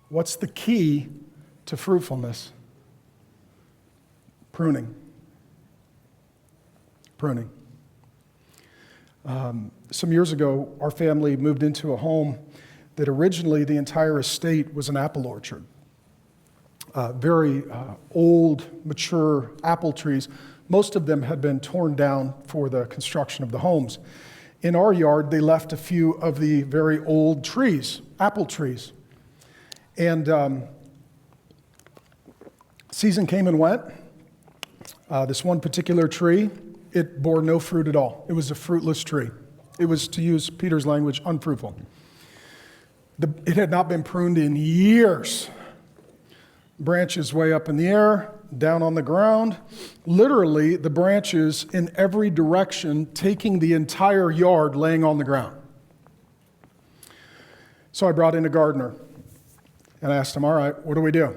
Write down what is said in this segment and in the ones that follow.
What's the key to fruitfulness? Pruning. Pruning. Some years ago, our family moved into a home that originally the entire estate was an apple orchard. Very old, mature apple trees. Most of them had been torn down for the construction of the homes. In our yard, they left a few of the very old trees, apple trees. And season came and went. This one particular tree, it bore no fruit at all. It was a fruitless tree. It was, to use Peter's language, unfruitful. It had not been pruned in years. Branches way up in the air, down on the ground. Literally, the branches in every direction, taking the entire yard, laying on the ground. So I brought in a gardener, and I asked him, all right, what do we do?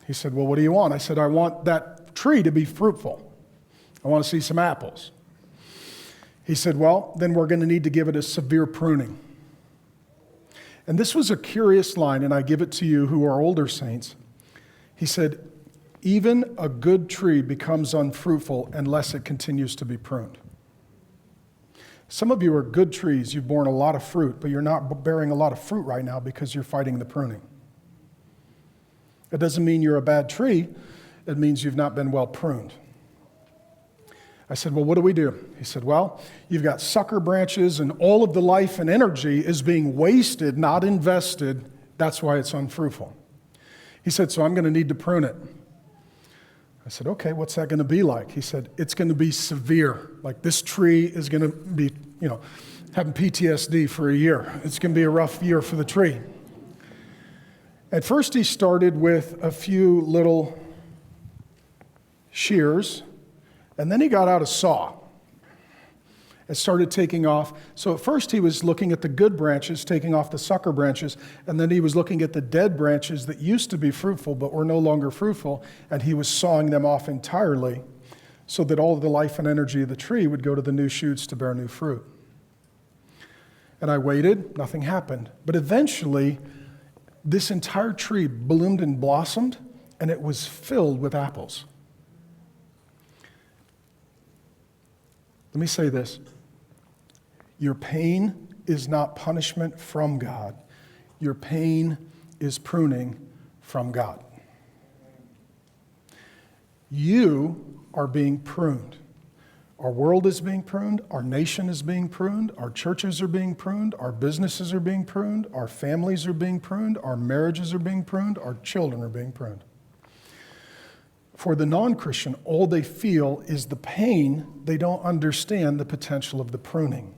He said, well, what do you want? I said, I want that tree to be fruitful. I want to see some apples. He said, well, then we're going to need to give it a severe pruning. And this was a curious line, and I give it to you who are older saints. He said, even a good tree becomes unfruitful unless it continues to be pruned. Some of you are good trees. You've borne a lot of fruit, but you're not bearing a lot of fruit right now because you're fighting the pruning. It doesn't mean you're a bad tree. It means you've not been well pruned. I said, well, what do we do? He said, well, you've got sucker branches and all of the life and energy is being wasted, not invested. That's why it's unfruitful. He said, so I'm going to need to prune it. I said, okay, what's that going to be like? He said, it's going to be severe. Like this tree is going to be, having PTSD for a year. It's going to be a rough year for the tree. At first, he started with a few little shears, and then he got out a saw. It started taking off. So at first he was looking at the good branches, taking off the sucker branches, and then he was looking at the dead branches that used to be fruitful but were no longer fruitful, and he was sawing them off entirely so that all of the life and energy of the tree would go to the new shoots to bear new fruit. And I waited, nothing happened. But eventually, this entire tree bloomed and blossomed, and it was filled with apples. Let me say this. Your pain is not punishment from God. Your pain is pruning from God. You are being pruned. Our world is being pruned. Our nation is being pruned. Our churches are being pruned. Our businesses are being pruned. Our families are being pruned. Our marriages are being pruned. Our children are being pruned. For the non-Christian, all they feel is the pain. They don't understand the potential of the pruning.